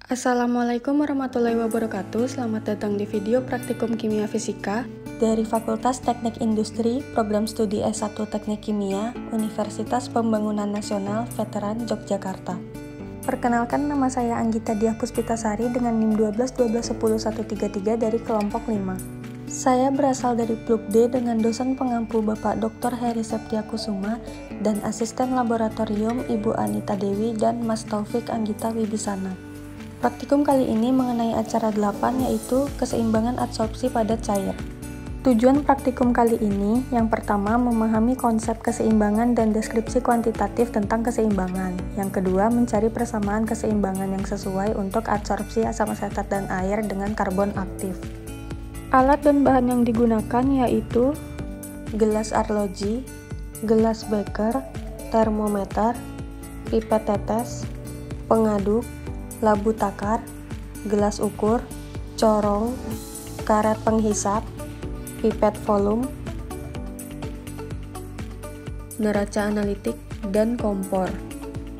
Assalamualaikum warahmatullahi wabarakatuh. Selamat datang di video praktikum kimia fisika dari Fakultas Teknik Industri, Program Studi S1 Teknik Kimia, Universitas Pembangunan Nasional, Veteran Yogyakarta. Perkenalkan, nama saya Anggita Diah Puspitasari dengan NIM 12 12 10 133 dari kelompok 5. Saya berasal dari Blok D dengan dosen pengampu Bapak Dr. Heri Septiakusuma dan asisten laboratorium Ibu Anita Dewi dan Mas Taufik Anggita Wibisana. Praktikum kali ini mengenai acara 8, yaitu keseimbangan adsorpsi pada cair. Tujuan praktikum kali ini, yang pertama, memahami konsep keseimbangan dan deskripsi kuantitatif tentang keseimbangan. Yang kedua, mencari persamaan keseimbangan yang sesuai untuk adsorpsi asam asetat dan air dengan karbon aktif. Alat dan bahan yang digunakan yaitu gelas arloji, gelas beker, termometer, pipet tetes, pengaduk, labu takar, gelas ukur, corong, karet penghisap, pipet volume, neraca analitik, dan kompor.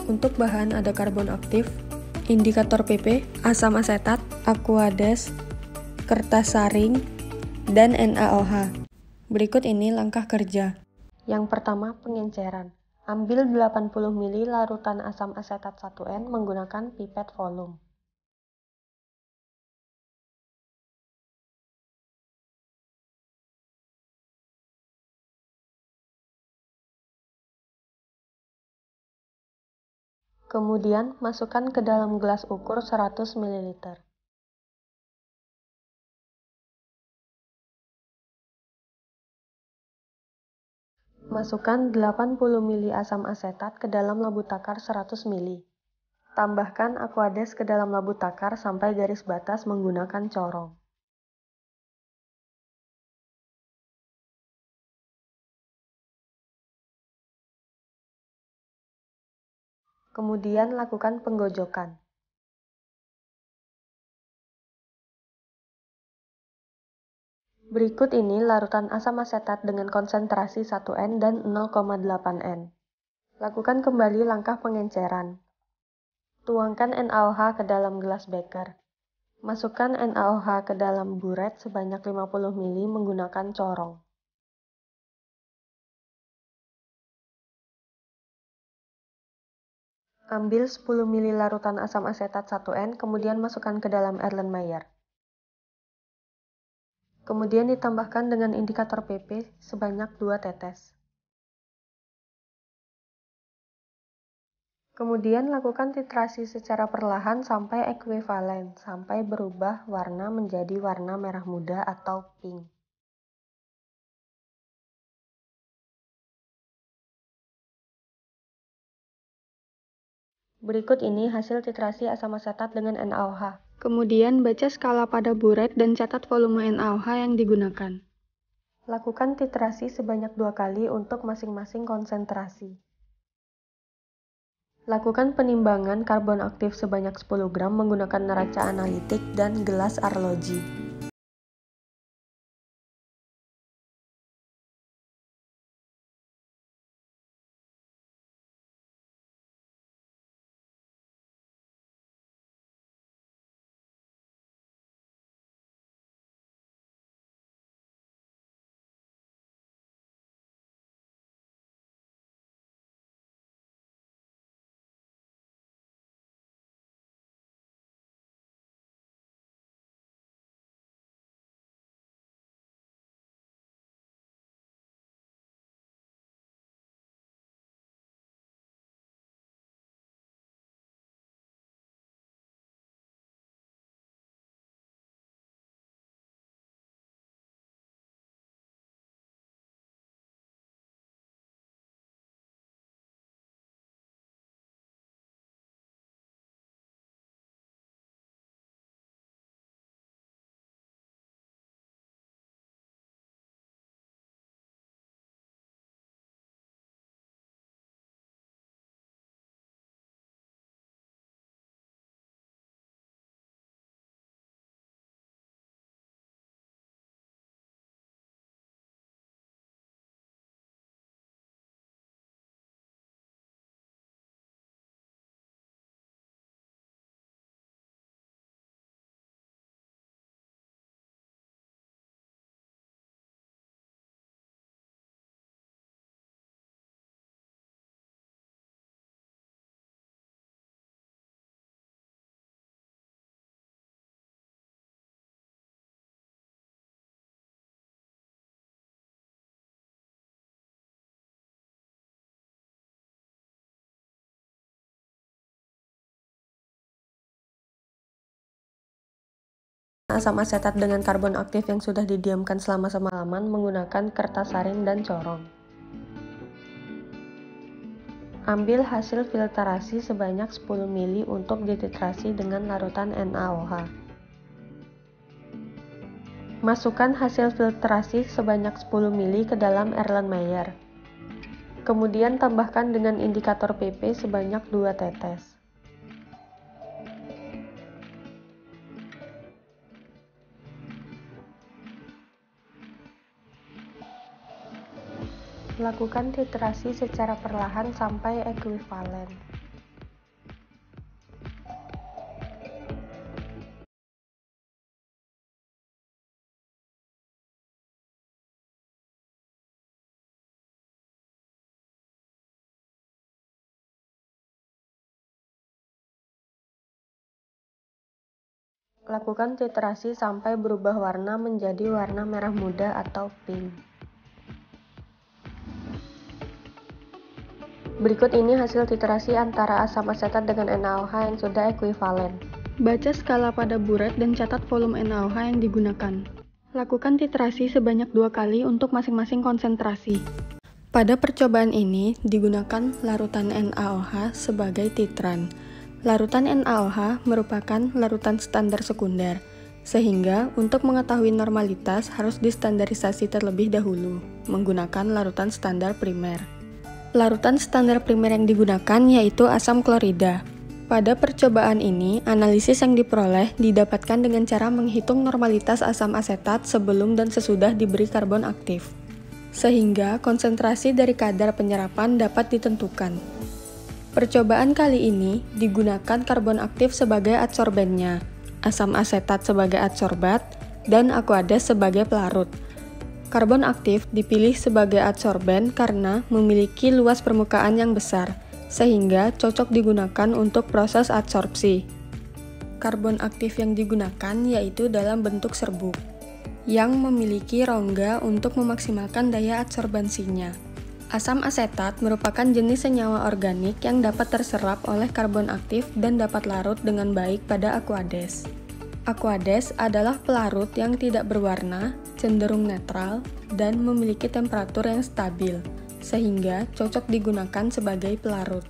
Untuk bahan ada karbon aktif, indikator PP, asam asetat, Aquades, kertas saring, dan NaOH. Berikut ini langkah kerja. Yang pertama, pengenceran. Ambil 80 ml larutan asam asetat 1N menggunakan pipet volume. Kemudian, masukkan ke dalam gelas ukur 100 ml. Masukkan 80 ml asam asetat ke dalam labu takar 100 ml. Tambahkan Aquades ke dalam labu takar sampai garis batas menggunakan corong. Kemudian lakukan penggojokan. Berikut ini larutan asam asetat dengan konsentrasi 1N dan 0,8N. Lakukan kembali langkah pengenceran. Tuangkan NaOH ke dalam gelas beker. Masukkan NaOH ke dalam buret sebanyak 50 ml menggunakan corong. Ambil 10 ml larutan asam asetat 1N, kemudian masukkan ke dalam Erlenmeyer. Kemudian ditambahkan dengan indikator PP sebanyak 2 tetes. Kemudian lakukan titrasi secara perlahan sampai ekuivalen, sampai berubah warna menjadi warna merah muda atau pink. Berikut ini hasil titrasi asam asetat dengan NaOH. Kemudian baca skala pada buret dan catat volume NaOH yang digunakan. Lakukan titrasi sebanyak 2 kali untuk masing-masing konsentrasi. Lakukan penimbangan karbon aktif sebanyak 10 gram menggunakan neraca analitik dan gelas arloji. asam asetat dengan karbon aktif yang sudah didiamkan selama semalaman menggunakan kertas saring dan corong. Ambil hasil filtrasi sebanyak 10 ml untuk dititrasi dengan larutan NaOH. Masukkan hasil filtrasi sebanyak 10 ml ke dalam Erlenmeyer. Kemudian tambahkan dengan indikator PP sebanyak 2 tetes. Lakukan titrasi secara perlahan sampai ekuivalen. Lakukan titrasi sampai berubah warna menjadi warna merah muda atau pink. Berikut ini hasil titrasi antara asam asetat dengan NaOH yang sudah ekuivalen. Baca skala pada buret dan catat volume NaOH yang digunakan. Lakukan titrasi sebanyak 2 kali untuk masing-masing konsentrasi. Pada percobaan ini digunakan larutan NaOH sebagai titran. Larutan NaOH merupakan larutan standar sekunder, sehingga untuk mengetahui normalitas harus distandarisasi terlebih dahulu menggunakan larutan standar primer. Larutan standar primer yang digunakan yaitu asam klorida. Pada percobaan ini, analisis yang diperoleh didapatkan dengan cara menghitung normalitas asam asetat sebelum dan sesudah diberi karbon aktif, sehingga konsentrasi dari kadar penyerapan dapat ditentukan. Percobaan kali ini digunakan karbon aktif sebagai adsorbennya, asam asetat sebagai adsorbat, dan aqueous sebagai pelarut. Karbon aktif dipilih sebagai adsorben karena memiliki luas permukaan yang besar, sehingga cocok digunakan untuk proses adsorpsi. Karbon aktif yang digunakan yaitu dalam bentuk serbuk, yang memiliki rongga untuk memaksimalkan daya adsorbansinya. Asam asetat merupakan jenis senyawa organik yang dapat terserap oleh karbon aktif dan dapat larut dengan baik pada aqueous. Aqueous adalah pelarut yang tidak berwarna, cenderung netral, dan memiliki temperatur yang stabil, sehingga cocok digunakan sebagai pelarut.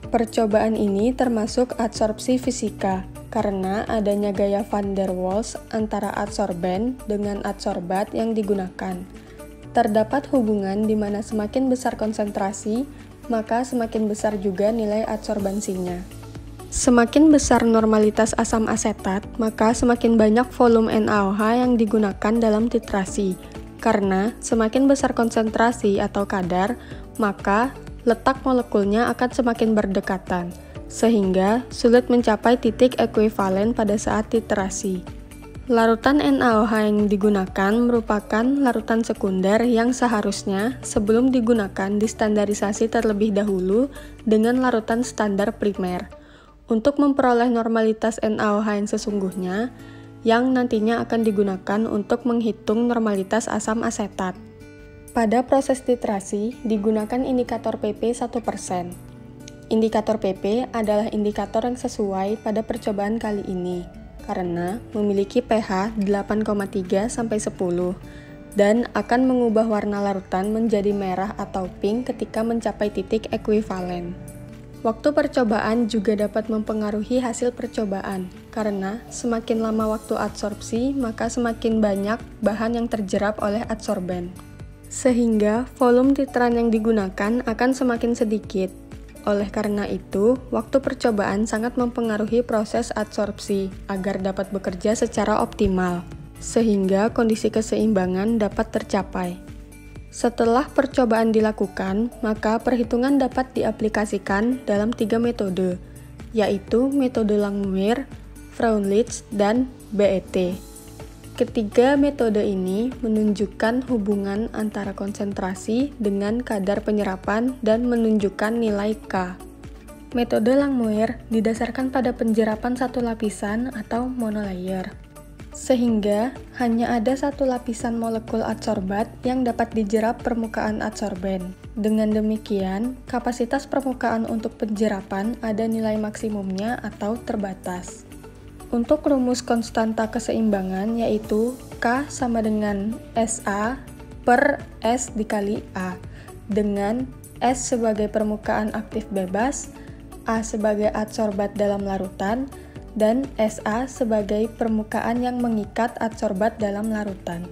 Percobaan ini termasuk adsorpsi fisika, karena adanya gaya van der Waals antara adsorben dengan adsorbat yang digunakan. Terdapat hubungan di mana semakin besar konsentrasi, maka semakin besar juga nilai adsorbansinya. Semakin besar normalitas asam asetat, maka semakin banyak volume NaOH yang digunakan dalam titrasi. Karena semakin besar konsentrasi atau kadar, maka letak molekulnya akan semakin berdekatan, sehingga sulit mencapai titik ekuivalen pada saat titrasi. Larutan NaOH yang digunakan merupakan larutan sekunder yang seharusnya sebelum digunakan distandarisasi terlebih dahulu dengan larutan standar primer, untuk memperoleh normalitas NaOH yang sesungguhnya, yang nantinya akan digunakan untuk menghitung normalitas asam asetat. Pada proses titrasi, digunakan indikator PP 1%. Indikator PP adalah indikator yang sesuai pada percobaan kali ini, karena memiliki pH 8,3-10, dan akan mengubah warna larutan menjadi merah atau pink ketika mencapai titik ekuivalen. Waktu percobaan juga dapat mempengaruhi hasil percobaan, karena semakin lama waktu adsorpsi, maka semakin banyak bahan yang terjerap oleh adsorben. Sehingga volume titran yang digunakan akan semakin sedikit. Oleh karena itu, waktu percobaan sangat mempengaruhi proses adsorpsi agar dapat bekerja secara optimal, sehingga kondisi keseimbangan dapat tercapai. Setelah percobaan dilakukan, maka perhitungan dapat diaplikasikan dalam 3 metode, yaitu metode Langmuir, Freundlich, dan BET. Ketiga metode ini menunjukkan hubungan antara konsentrasi dengan kadar penyerapan dan menunjukkan nilai K. Metode Langmuir didasarkan pada penjerapan satu lapisan atau monolayer, sehingga hanya ada satu lapisan molekul adsorbat yang dapat dijerap permukaan adsorben. Dengan demikian, kapasitas permukaan untuk penjerapan ada nilai maksimumnya atau terbatas. Untuk rumus konstanta keseimbangan yaitu K sama dengan SA per S dikali A, dengan S sebagai permukaan aktif bebas, A sebagai adsorbat dalam larutan, dan SA sebagai permukaan yang mengikat adsorbat dalam larutan.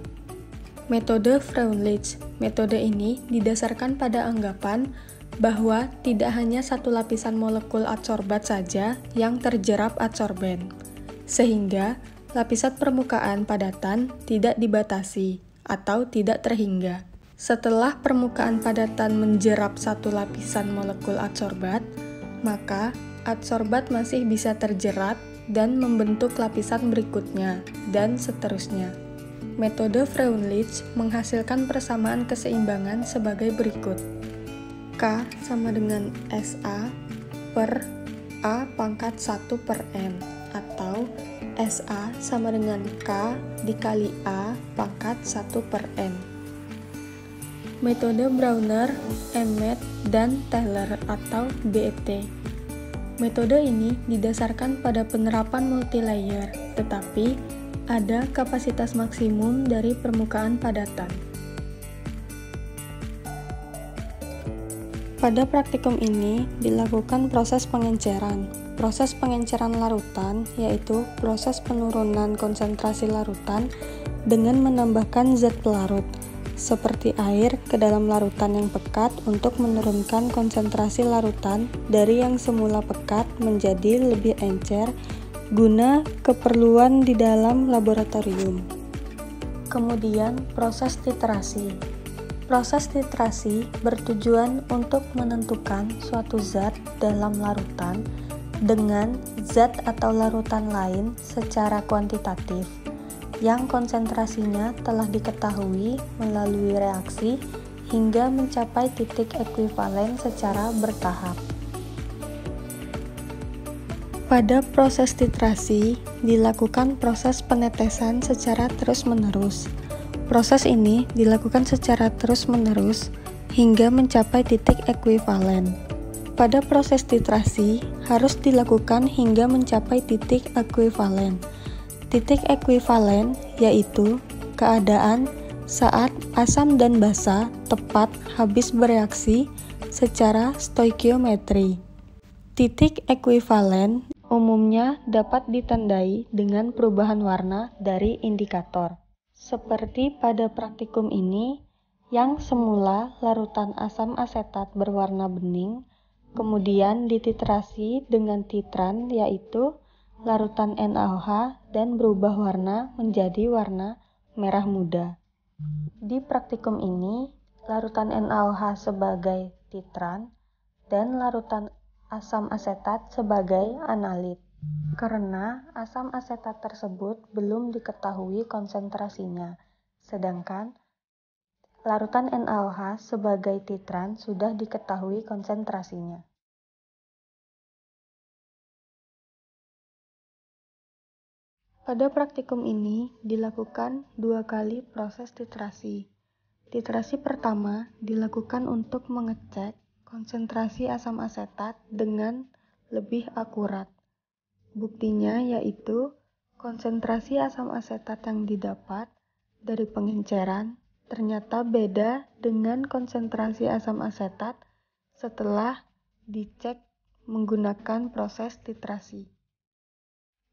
Metode Freundlich. Metode ini didasarkan pada anggapan bahwa tidak hanya satu lapisan molekul adsorbat saja yang terjerap adsorben, sehingga lapisan permukaan padatan tidak dibatasi atau tidak terhingga. Setelah permukaan padatan menjerap satu lapisan molekul adsorbat, maka adsorbat masih bisa terjerat dan membentuk lapisan berikutnya, dan seterusnya. Metode Freundlich menghasilkan persamaan keseimbangan sebagai berikut. K sama dengan SA per A pangkat 1 per N, atau SA sama dengan K dikali A pangkat 1 per N. Metode Brauner, Emmett, dan Taylor atau BET. Metode ini didasarkan pada penerapan multilayer, tetapi ada kapasitas maksimum dari permukaan padatan. Pada praktikum ini dilakukan proses pengenceran. Proses pengenceran larutan yaitu proses penurunan konsentrasi larutan dengan menambahkan zat pelarut, seperti air ke dalam larutan yang pekat untuk menurunkan konsentrasi larutan dari yang semula pekat menjadi lebih encer guna keperluan di dalam laboratorium. Kemudian proses titrasi. Proses titrasi bertujuan untuk menentukan suatu zat dalam larutan dengan zat atau larutan lain secara kuantitatif yang konsentrasinya telah diketahui melalui reaksi hingga mencapai titik ekuivalen secara bertahap. Pada proses titrasi dilakukan proses penetesan secara terus-menerus. Proses ini dilakukan secara terus-menerus hingga mencapai titik ekuivalen. Pada proses titrasi harus dilakukan hingga mencapai titik ekuivalen. Titik ekuivalen yaitu keadaan saat asam dan basa tepat habis bereaksi secara stoikiometri. Titik ekuivalen umumnya dapat ditandai dengan perubahan warna dari indikator. Seperti pada praktikum ini, yang semula larutan asam asetat berwarna bening, kemudian dititrasi dengan titran yaitu larutan NaOH dan berubah warna menjadi warna merah muda. Di praktikum ini, larutan NaOH sebagai titran dan larutan asam asetat sebagai analit. Karena asam asetat tersebut belum diketahui konsentrasinya, sedangkan larutan NaOH sebagai titran sudah diketahui konsentrasinya. Pada praktikum ini dilakukan 2 kali proses titrasi. Titrasi pertama dilakukan untuk mengecek konsentrasi asam asetat dengan lebih akurat. Buktinya yaitu konsentrasi asam asetat yang didapat dari pengenceran ternyata beda dengan konsentrasi asam asetat setelah dicek menggunakan proses titrasi.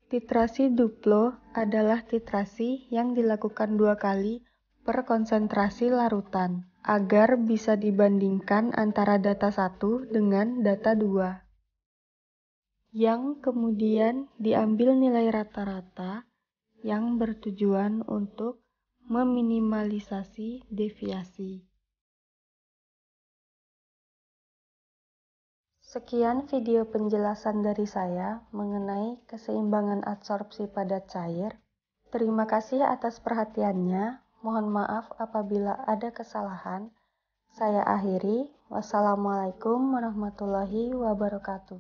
Titrasi duplo adalah titrasi yang dilakukan 2 kali per konsentrasi larutan agar bisa dibandingkan antara data 1 dengan data 2. Yang kemudian diambil nilai rata-rata yang bertujuan untuk meminimalisasi deviasi. Sekian video penjelasan dari saya mengenai keseimbangan adsorpsi pada cair. Terima kasih atas perhatiannya. Mohon maaf apabila ada kesalahan. Saya akhiri. Wassalamualaikum warahmatullahi wabarakatuh.